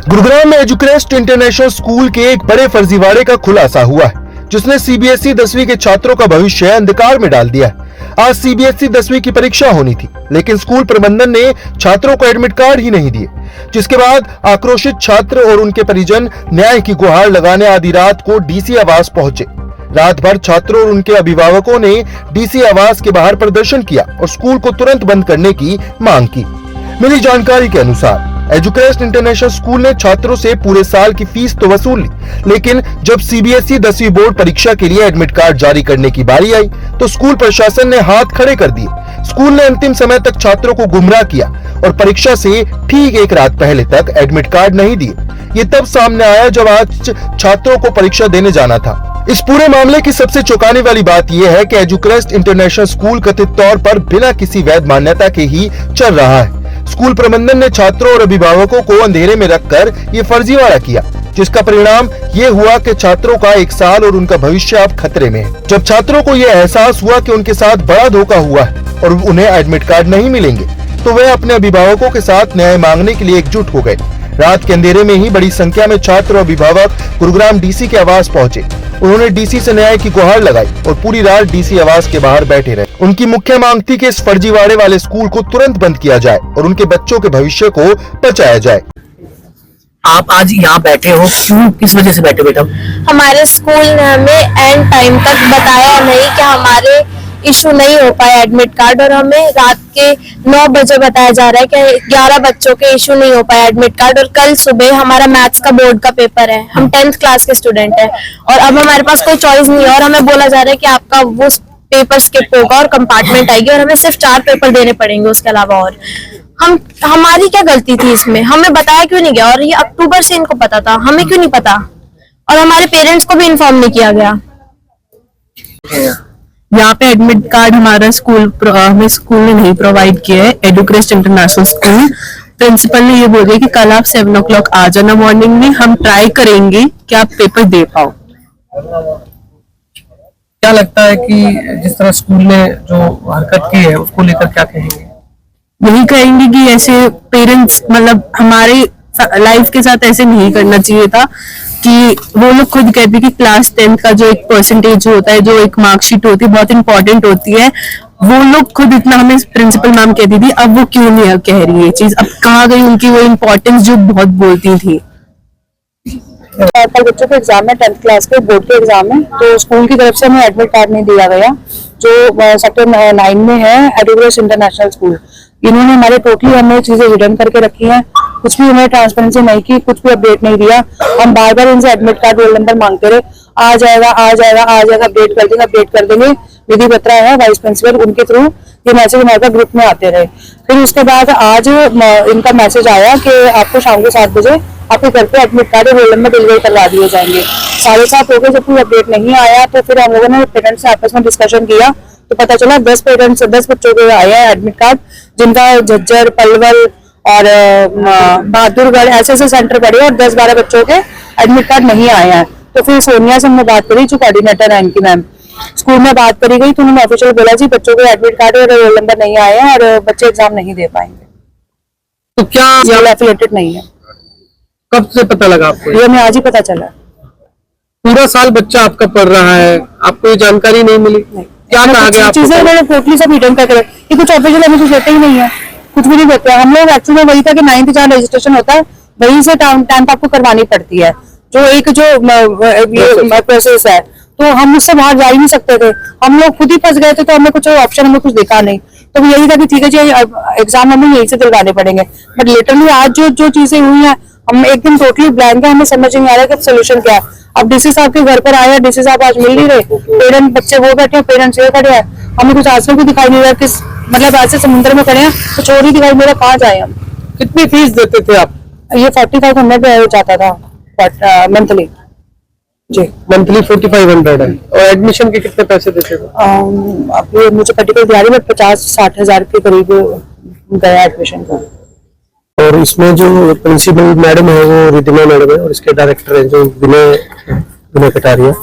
गुरुग्राम में एजुक्रेस्ट international school के एक बड़े फर्जीवाड़े का खुलासा हुआ है, जिसने सीबीएसई 10वीं के छात्रों का भविष्य अंधकार में डाल दिया है। आज सीबीएसई 10वीं की परीक्षा होनी थी, लेकिन स्कूल प्रबंधन ने छात्रों को एडमिट कार्ड ही नहीं दिए, जिसके बाद आक्रोशित छात्र और उनके परिजन न्याय की गुहार लगाने आधी रात को डीसी आवास पहुंचे। रात भर छात्रों और उनके अभिभावकों ने डीसी आवास के बाहर प्रदर्शन किया और स्कूल को तुरंत बंद करने की मांग की। मिली जानकारी के अनुसार एजुक्रेस्ट इंटरनेशनल स्कूल ने छात्रों से पूरे साल की फीस तो वसूल ली, लेकिन जब सीबीएसई 10वीं बोर्ड परीक्षा के लिए एडमिट कार्ड जारी करने की बारी आई तो स्कूल प्रशासन ने हाथ खड़े कर दिए। स्कूल ने अंतिम समय तक छात्रों को गुमराह किया और परीक्षा से ठीक एक रात पहले तक एडमिट कार्ड नहीं दिए। ये तब सामने आया जब आज छात्रों को परीक्षा देने जाना था। इस पूरे मामले की सबसे चौंकाने वाली बात यह है कि एजुक्रेस्ट इंटरनेशनल स्कूल कथित तौर पर बिना किसी वैध मान्यता के ही चल रहा है। स्कूल प्रबंधन ने छात्रों और अभिभावकों को अंधेरे में रखकर ये फर्जीवाड़ा किया, जिसका परिणाम ये हुआ कि छात्रों का एक साल और उनका भविष्य अब खतरे में है। जब छात्रों को ये एहसास हुआ कि उनके साथ बड़ा धोखा हुआ है और उन्हें एडमिट कार्ड नहीं मिलेंगे, तो वे अपने अभिभावकों के साथ न्याय मांगने के लिए एकजुट हो गए। रात के अंधेरे में ही बड़ी संख्या में छात्र और अभिभावक गुरुग्राम डीसी के आवास पहुंचे। उन्होंने डीसी से न्याय की गुहार लगाई और पूरी रात डीसी आवास के बाहर बैठे रहे। उनकी मुख्य मांग थी कि इस फर्जीवाड़े वाले स्कूल को तुरंत बंद किया जाए और उनके बच्चों के भविष्य को बचाया जाए। आप आज यहाँ बैठे हो, क्यों, किस वजह से बैठे बेटा? हमारे स्कूल ने हमें एंड टाइम तक बताया नहीं कि हमारे इशू नहीं हो पाया एडमिट कार्ड, और हमें रात के 9 बजे बताया जा रहा है कि 11 बच्चों के इशू नहीं हो पाया एडमिट कार्ड, और कल सुबह हमारा मैथ्स का बोर्ड का पेपर है। हम 10th क्लास के स्टूडेंट हैं और अब हमारे पास कोई चॉइस नहीं है, और हमें बोला जा रहा है कि आपका वो पेपर स्किप होगा और कंपार्टमेंट आएगी और हमें सिर्फ 4 पेपर देने पड़ेंगे उसके अलावा। और हमारी क्या गलती थी इसमें? हमें बताया क्यों नहीं गया? और ये अक्टूबर से इनको पता था, हमें क्यों नहीं पता? और हमारे पेरेंट्स को भी इन्फॉर्म नहीं किया गया। यहाँ पे एडमिट कार्ड हमारा हमें स्कूल ने नहीं प्रोवाइड किया है। एजुक्रेस्ट इंटरनेशनल स्कूल प्रिंसिपल ने ये बोल दिया कि कल आप 7 o'clock आ जाना मॉर्निंग में, हम ट्राई करेंगे कि आप पेपर दे पाओ। क्या लगता है कि जिस तरह स्कूल ने जो हरकत की है उसको लेकर क्या कहेंगे? यही कहेंगे कि ऐसे पेरेंट्स मतलब हमारे लाइफ के साथ ऐसे नहीं करना चाहिए था, कि वो लोग खुद कहते हैं कि क्लास 10th का जो एक परसेंटेज होता है, जो एक मार्कशीट होती है, बहुत इंपॉर्टेंट होती है। वो लोग खुद इतना हमें प्रिंसिपल मैम कहती थी, अब वो क्यों नहीं कह रही है चीज? अब कहाँ गई उनकी वो इम्पोर्टेंस जो बहुत बोलती थी? कल बच्चों के एग्जाम है, 10th क्लास के बोर्ड के एग्जाम है, तो स्कूल की तरफ से हमें एडमिट कार्ड नहीं दिया गया, जो सेक्टर 9 में है एजुक्रेस्ट इंटरनेशनल स्कूल। इन्होंने हमारे टोटली हमें चीजें हिडन करके रखी हैं, कुछ भी हमें ट्रांसपेरेंसी नहीं की, कुछ भी अपडेट नहीं दिया। हम बार बार इनसे एडमिट कार्ड, रोल नंबर मांगते रहे, आ जाएगा आ जाएगा आ जाएगा, अपडेट कर देंगे। विधि बत्रा है वाइस प्रिंसिपल, उनके थ्रू ये मैसेज हमारे ग्रुप में आते रहे। फिर उसके बाद आज इनका मैसेज आया कि आपको शाम को 7 बजे आपके घर पे एडमिट कार्ड और रोल नंबर डिलीवर करवा दिए जाएंगे। 7:30 हो गए, जब कोई अपडेट नहीं आया तो फिर हम लोगों ने पेरेंट्स से आपस में डिस्कशन किया, तो पता चला 10 बच्चों के आए हैं एडमिट कार्ड, जिनका झज्जर, पलवल और बहादुरगढ़ ऐसे सेंटर पड़े और 10-12 बच्चों के एडमिट कार्ड नहीं आए हैं। तो फिर सोनिया से हमने बात करी, जो कोऑर्डिनेटर है इनकी मैम, स्कूल में बात करी गई तो उन्होंने ऑफिशियल बोला जी बच्चों के एडमिट कार्ड और रोल नंबर नहीं आए हैं और बच्चे एग्जाम नहीं दे पाएंगे। तो क्या एफिलिएटेड नहीं है। कब से पता लगा आपको? ये हमें आज ही पता चला। पूरा साल बच्चा आपका पढ़ रहा है, आपको ये जानकारी नहीं मिली? क्या कहा गया? चीजें मैंने टोटली सब रिटर्न करके रखी, कुछ ऑफिशियल हमें कुछ देते ही नहीं है, कुछ भी नहीं देते। हम लोग एक्चुअली वही था कि 9th जहाँ रजिस्ट्रेशन होता है वहीं से टाइम आपको करवानी पड़ती है, जो एक प्रोसेस है, तो हम उससे बाहर जा ही नहीं सकते थे। हम लोग खुद ही फंस गए थे, तो हमें कुछ ऑप्शन हमें कुछ दिखा नहीं, तो यही था कि ठीक है जी एग्जाम हमें यहीं से दिलवाने पड़ेंगे। बट लिटरली आज जो चीजें हुई हैं, हम एक दिन टोटली ब्लैंक है, हमें समझ नहीं आ रहा कि सोल्यूशन क्या है। अब डीसी साहब के घर पर आया, डीसी साहब आज मिल नहीं रहे, पेरेंट्स बच्चे वो बैठे हैं, पेरेंट्स ये खड़े हैं, हमें कुछ आंसू भी दिखाई नहीं रहा, किस मतलब ऐसे समुद्र में खड़े हैं, तो छोड़ ही दिखाई मेरा, कहाँ जाए हम? कितनी फीस देते थे आप? ये 4500 जाता था मंथली जी। मंथली 4500 है। और एडमिशन के कितने पैसे देते थे? अब ये मुझे पर्टिकुलर दिया बट 50-60 हजार के करीब गया एडमिशन का। और इसमें जो प्रिंसिपल मैडम है वो रिद्धिमा मैडम है और इसके डायरेक्टर है जो विनय कटारिया।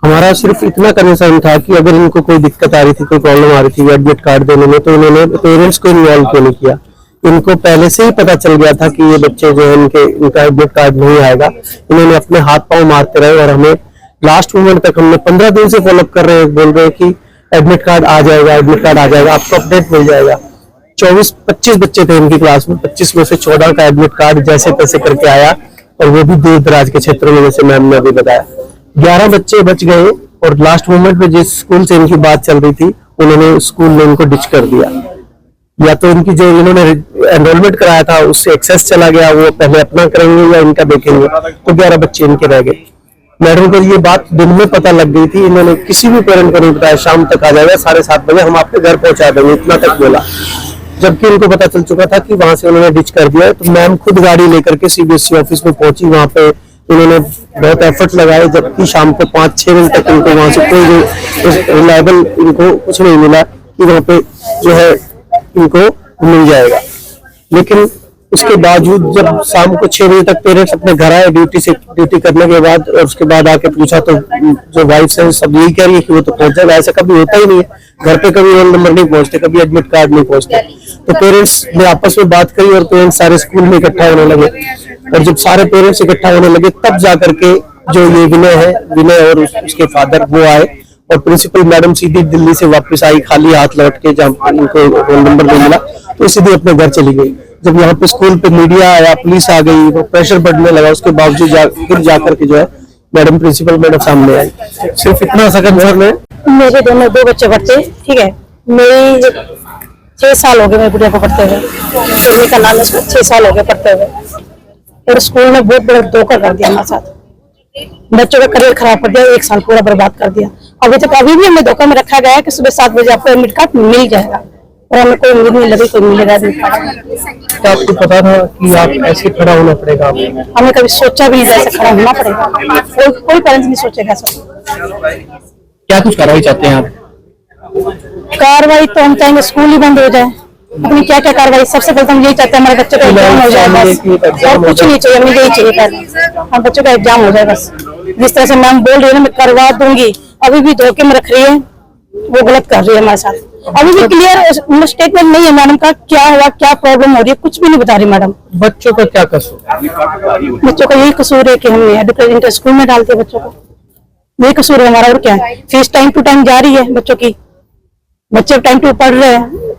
हमारा सिर्फ इतना कंसर्न था कि अगर इनको कोई दिक्कत आ रही थी, कोई प्रॉब्लम आ रही थी एडमिट कार्ड देने में, तो उन्होंने पेरेंट्स को इन्वॉल्व क्यों नहीं किया? इनको पहले से ही पता चल गया था कि ये बच्चे जो है इनका एडमिट कार्ड नहीं आएगा। इन्होंने अपने हाथ पांव मारते रहे और हमें लास्ट मोमेंट तक, हमने 15 दिन से फॉलोअप कर रहे हैं, बोल रहे हैं कि एडमिट कार्ड आ जाएगा, एडमिट कार्ड आ जाएगा, आपको अपडेट मिल जाएगा। 24-25 बच्चे थे इनकी क्लास में, 25 में से 14 का एडमिट कार्ड जैसे तैसे करके आया, और वो भी दूर दराज के क्षेत्रों में, जैसे मैम ने अभी बताया। 11 बच्चे बच गए और लास्ट मोमेंट में जिस स्कूल से इनकी बात चल रही थी, उन्होंने स्कूल ने इनको डिच कर दिया। या तो इनकी जो इन्होंने एनरोलमेंट कराया था उससे एक्सेस चला गया, वो पहले अपना करेंगे या इनका देखेंगे, तो 11 बच्चे इनके रह गए। मैडम को ये बात दिन में पता लग गई थी, इन्होंने किसी भी पेरेंट को नहीं बताया, शाम तक आ जाएगा 7:30 बजे हम आपके घर पहुंचा देंगे, इतना तक बोला। जबकि इनको पता चल चुका था कि वहां से उन्होंने डिच कर दिया। तो मैम खुद गाड़ी लेकर के सीबीएसई ऑफिस में पहुंची, वहां पे इन्होंने बहुत एफर्ट लगाए, जबकि शाम को 5-6 बजे तक इनको वहां से कोई रिलायबल इनको कुछ नहीं मिला कि वहां पे जो है इनको मिल जाएगा। लेकिन उसके बावजूद जब शाम को 6 बजे तक पेरेंट्स अपने घर आए ड्यूटी करने के बाद, और उसके बाद आके पूछा तो जो वाइफ है सब यही कह रही है कि वो तो पहुंच जाएगा। ऐसा कभी होता ही नहीं है, घर पे कभी रोल नंबर नहीं पहुंचते, कभी एडमिट कार्ड नहीं पहुंचते। तो पेरेंट्स ने आपस में बात करी और पेरेंट्स सारे स्कूल में इकट्ठा होने लगे, और जब सारे पेरेंट्स इकट्ठा होने लगे तब जाकर के जो ये विनय और उसके फादर वो आए, और प्रिंसिपल मैडम सीधी दिल्ली से वापस आई खाली हाथ लौट के, जहाँ उनको रोल नंबर नहीं मिला तो सीधी अपने घर चली गई। जब यहाँ पे स्कूल पे मीडिया आया, पुलिस आ गई, तो प्रेशर बढ़ने लगा। उसके बावजूद फिर जाकर के जो है मैडम प्रिंसिपल मैडम सामने आई। सिर्फ इतना सा कंसर्न है, मेरे दो बच्चे पढ़ते, ठीक है, मेरी 6 साल हो गए मेरे गुड़िया को पढ़ते हुए, सिमी का नाम है, 6 साल हो गए पढ़ते हुए, और स्कूल ने बहुत बड़ा धोखा कर दिया हमारे साथ, बच्चों का करियर खराब कर दिया, 1 साल पूरा बर्बाद कर दिया। अभी भी हमें धोखा में रखा गया है कि सुबह 7 बजे आपको एडमिट कार्ड मिल जाएगा, और हमें कोई उम्मीद नहीं लगी कोई मिलेगा एडमिट कार्ड। तो आपको पता था कि आप ऐसे खड़ा होना पड़ेगा आपको? हमने कभी सोचा भी नहीं ऐसे खड़ा होना पड़ेगा, कोई पेरेंट्स नहीं सोचेगा ऐसा। क्या कुछ कार्रवाई चाहते हैं आप? कार्रवाई तो हम चाहेंगे स्कूल ही बंद हो जाए। अपनी क्या क्या कार्रवाई, सबसे पहले हम यही चाहते हैं हमारे बच्चों का एग्जाम हो जाए, बस और कुछ नहीं चाहिए, हमें यही चाहिए पहले हम बच्चों का एग्जाम हो जाए बस। जिस तरह से मैम बोल रही है ना मैं करवा दूंगी, अभी भी धोखे में रख रही है, वो गलत कर रही है हमारे साथ। अभी भी क्लियर स्टेटमेंट नहीं है मैडम का, क्या हुआ क्या प्रॉब्लम हो रही है कुछ भी नहीं बता रही मैडम। बच्चों का क्या कसूर? बच्चों का यही कसूर है कि हमने एडुकेशन स्कूल में डालते हैं बच्चों को, यही कसूर है हमारा, और क्या है। फीस टाइम टू टाइम जा रही है बच्चों की, बच्चे टाइम टू पढ़ रहे हैं।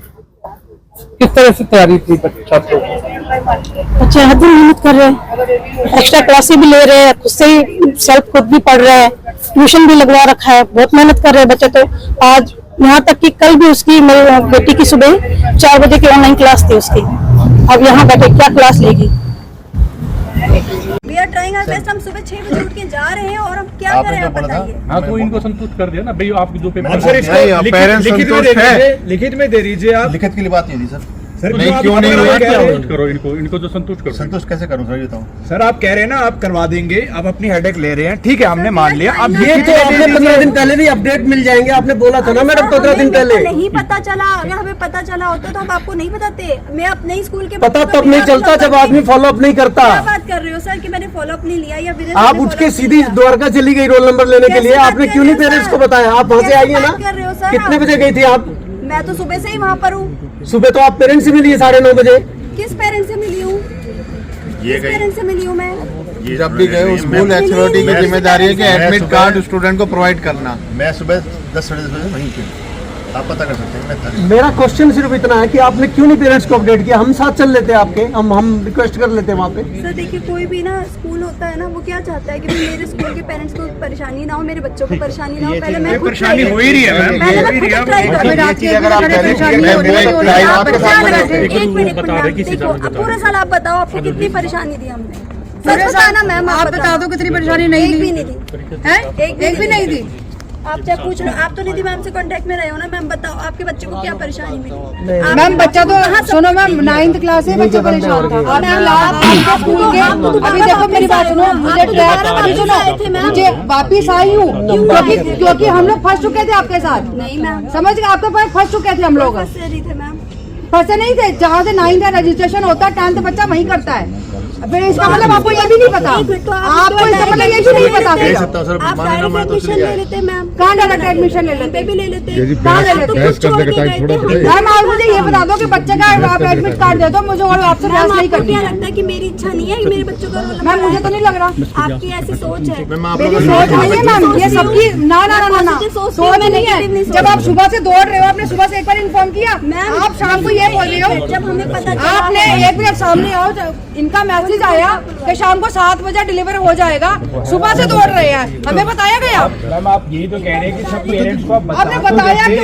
किस तरह से तैयारी थी छात्रों? बच्चे हद मेहनत कर रहे हैं, एक्स्ट्रा क्लासेस भी ले रहे हैं, खुद से ही सेल्फ खुद भी पढ़ रहे हैं, ट्यूशन भी लगवा रखा है, बहुत मेहनत कर रहे हैं बच्चे। तो आज यहाँ तक कि कल भी उसकी मेरी बेटी की सुबह 4 बजे की ऑनलाइन क्लास थी उसकी, अब यहाँ बैठे क्या क्लास लेगी। We are trying our best, हम सुबह 6 बजे उठ के जा रहे हैं और हम क्या करें आप बताइए। हाँ तो इनको संतुष्ट कर दिया ना भाई, आप जो पेपर लिखित में दे दीजिए आप। लिखित के लिए बात नहीं थी सर। नहीं क्यों नहीं करो इनको जो संतुष्ट करो। संतुष्ट कैसे करूं सर, ये बताओ। सर आप कह रहे हैं ना आप करवा देंगे, आप अपनी हेडेक ले रहे हैं, ठीक है हमने मान लिया। अब ये तो आपने 15 दिन पहले भी अपडेट मिल जाएंगे, आपने बोला था ना मैडम 15 दिन पहले। नहीं पता चला, अगर हमें पता चला होता तो हम आपको नहीं बताते। मैं अपने ही स्कूल के पता तब नहीं चलता जब आदमी फॉलो अप नहीं करता। क्या बात कर रहे हो सर कि मैंने फॉलो अप नहीं लिया या फिर आप उठ के सीधी द्वारका चली गई रोल नंबर लेने के लिए, आपने क्यों नहीं पेरेंट्स को बताया? आप वहाँ से आइए ना, कितने बजे गई थी आप? मैं तो सुबह से ही वहाँ पर हूँ। सुबह तो आप पेरेंट्स से मिली 9:30 बजे। किस पेरेंट्स से मिली हूँ? किस पेरेंट्स से मिली हूँ मैं? जब भी गए स्कूल अथॉरिटी की जिम्मेदारी है कि एडमिट कार्ड स्टूडेंट को प्रोवाइड करना। मैं सुबह 10 बजे वहीं थी, आप पता कर सकते हैं। मैं था। मेरा क्वेश्चन सिर्फ इतना है कि आपने क्यों नहीं पेरेंट्स को अपडेट किया? हम साथ चल लेते आपके, हम रिक्वेस्ट कर लेते वहाँ पे। सर देखिए कोई भी ना स्कूल होता है ना, वो क्या चाहता है कि मेरे स्कूल के पेरेंट्स को परेशानी ना हो, मेरे बच्चों को परेशानी ना हो। पहले मैं परेशानी हो ही रही है मैम, पूरा साल आप बताओ आपको कितनी परेशानी दी हमने, सच बताना मैम। आप बता दो कितनी परेशानी नहीं दी। एक भी नहीं दी। आप चाहे पूछ लो, आप तो निधि मैम से कांटेक्ट में रहे हो ना मैम, बताओ आपके बच्चे को क्या परेशानी मिली? मैम बच्चा तो सुनो मैम 9th क्लास से बच्चा परेशान था। स्कूल के अभी देखो मेरी बात सुनो, मुझे मुझे वापिस आई हूँ क्योंकि हम लोग फंस चुके थे आपके साथ। नहीं मैम समझ गए, आपके पास फंस चुके थे हम लोग। फंसे नहीं थे मैम, फंसे नहीं थे। जहाँ से 9th का रजिस्ट्रेशन होता है 10th बच्चा वहीं करता है। फिर इसका मतलब आपको ये भी नहीं पता, आपको इसका मतलब ये भी नहीं पता कह सकता हूँ सर, आप मानेगा मैं तो एडमिशन इसलिए ले लेते मैम, कहाँ डायरेक्ट एडमिशन ले लेते, भी ले लेते, कहाँ ले लेते? मैम आप मुझे ये बता दो कि बच्चे का आप एडमिट कार्ड दे दो मुझे, और आपसे बहस नहीं करनी है। लगता है कि मेरी इच्छा नहीं है कि मेरे बच्चों का रोल, मैम मुझे तो नहीं लग रहा आपकी ऐसी सोच है। मेरी सोच नहीं है मैम, ये सबकी ना ना ना ना सोच नहीं है। जब आप सुबह से दौड़ रहे हो, आपने सुबह से एक बार इन्फॉर्म किया, आप शाम को ये बोल रहे हो, जब हमें पता आपने एक मिनट सामने आओ, इनका मैसेज आया कि शाम को 7 बजे डिलीवर हो जाएगा, सुबह से दौड़ रहे हैं, हमें बताया गया। मैम आप यही तो कह रहे हैं कि सब पेरेंट्स को आपने बताया कि